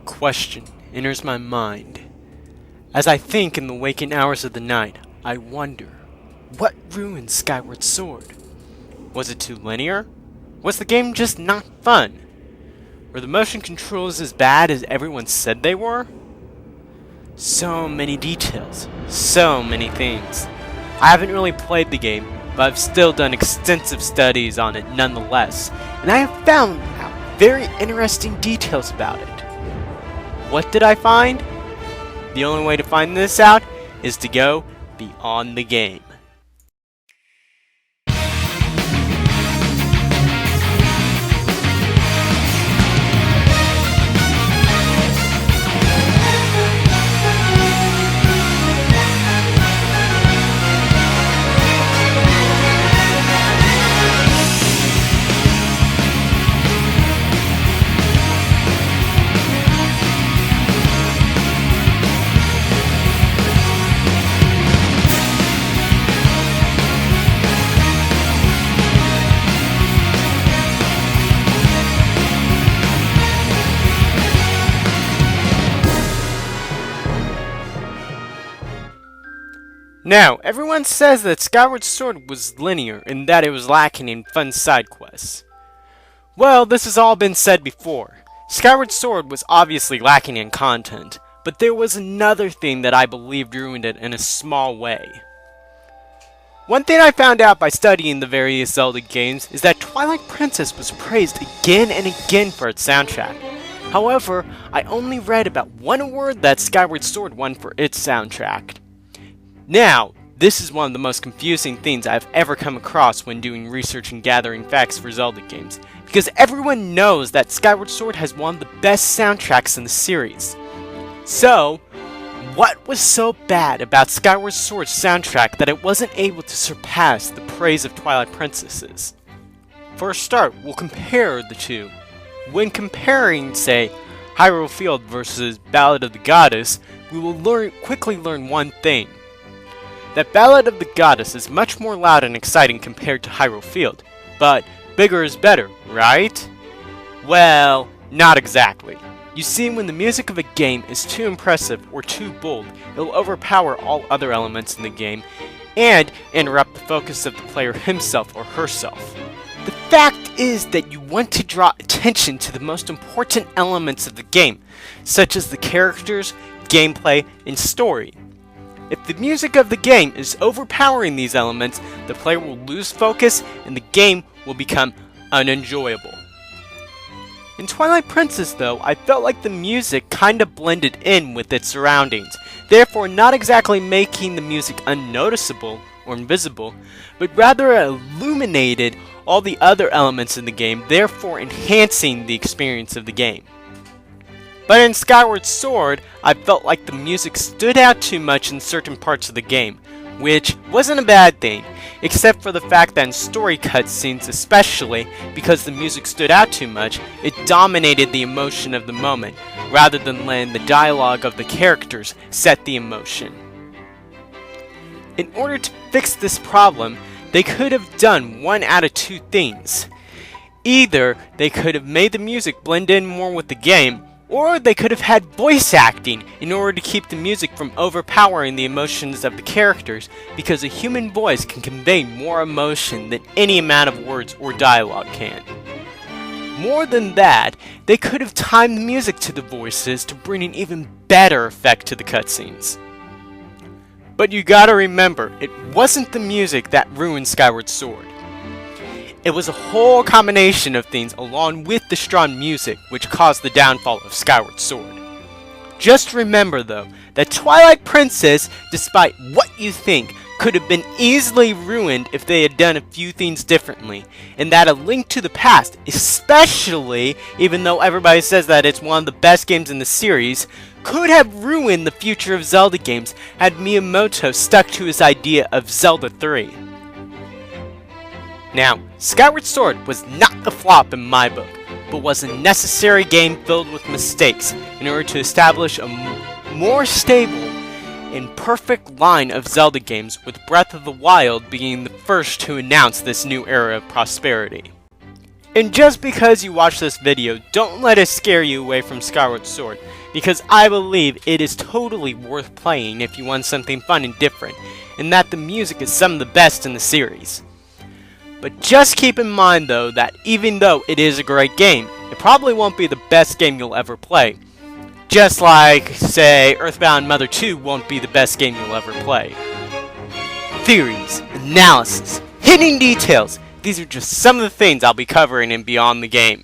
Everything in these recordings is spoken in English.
question enters my mind. As I think in the waking hours of the night, I wonder, what ruined Skyward Sword? Was it too linear? Was the game just not fun? Were the motion controls as bad as everyone said they were? So many details, so many things. I haven't really played the game, but I've still done extensive studies on it nonetheless, and I have found out very interesting details about it. What did I find? The only way to find this out is to go beyond the game. Now, everyone says that Skyward Sword was linear and that it was lacking in fun side quests. Well, this has all been said before. Skyward Sword was obviously lacking in content, but there was another thing that I believed ruined it in a small way. One thing I found out by studying the various Zelda games is that Twilight Princess was praised again and again for its soundtrack. However, I only read about one award that Skyward Sword won for its soundtrack. Now, this is one of the most confusing things I've ever come across when doing research and gathering facts for Zelda games, because everyone knows that Skyward Sword has one of the best soundtracks in the series. So, what was so bad about Skyward Sword's soundtrack that it wasn't able to surpass the praise of Twilight Princess's? For a start, we'll compare the two. When comparing, say, Hyrule Field versus Ballad of the Goddess, we will quickly learn one thing. That Ballad of the Goddess is much more loud and exciting compared to Hyrule Field, but bigger is better, right? Well, not exactly. You see, when the music of a game is too impressive or too bold, it will overpower all other elements in the game and interrupt the focus of the player himself or herself. The fact is that you want to draw attention to the most important elements of the game, such as the characters, gameplay, and story. If the music of the game is overpowering these elements, the player will lose focus and the game will become unenjoyable. In Twilight Princess though, I felt like the music kinda blended in with its surroundings, therefore not exactly making the music unnoticeable or invisible, but rather illuminated all the other elements in the game, therefore enhancing the experience of the game. But in Skyward Sword, I felt like the music stood out too much in certain parts of the game, which wasn't a bad thing, except for the fact that in story cutscenes especially, because the music stood out too much, it dominated the emotion of the moment, rather than letting the dialogue of the characters set the emotion. In order to fix this problem, they could have done one out of two things. Either they could have made the music blend in more with the game, or they could have had voice acting in order to keep the music from overpowering the emotions of the characters, because a human voice can convey more emotion than any amount of words or dialogue can. More than that, they could have timed the music to the voices to bring an even better effect to the cutscenes. But you gotta remember, it wasn't the music that ruined Skyward Sword. It was a whole combination of things along with the strong music which caused the downfall of Skyward Sword. Just remember though, that Twilight Princess, despite what you think, could have been easily ruined if they had done a few things differently, and that A Link to the Past, especially, even though everybody says that it's one of the best games in the series, could have ruined the future of Zelda games had Miyamoto stuck to his idea of Zelda 3. Now, Skyward Sword was not a flop in my book, but was a necessary game filled with mistakes in order to establish a more stable and perfect line of Zelda games, with Breath of the Wild being the first to announce this new era of prosperity. And just because you watch this video, don't let it scare you away from Skyward Sword, because I believe it is totally worth playing if you want something fun and different, and that the music is some of the best in the series. But just keep in mind though that even though it is a great game, it probably won't be the best game you'll ever play. Just like, say, Earthbound Mother 2 won't be the best game you'll ever play. Theories, analysis, hidden details, these are just some of the things I'll be covering in Beyond the Game.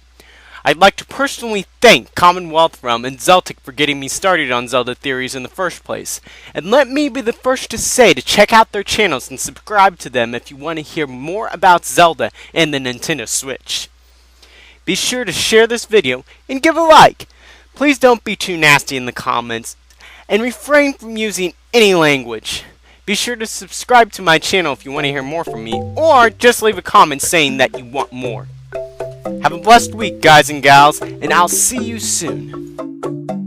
I'd like to personally thank Commonwealth Realm and Zeltic for getting me started on Zelda theories in the first place. And let me be the first to say to check out their channels and subscribe to them if you want to hear more about Zelda and the Nintendo Switch. Be sure to share this video and give a like. Please don't be too nasty in the comments and refrain from using any language. Be sure to subscribe to my channel if you want to hear more from me, or just leave a comment saying that you want more. Have a blessed week, guys and gals, and I'll see you soon.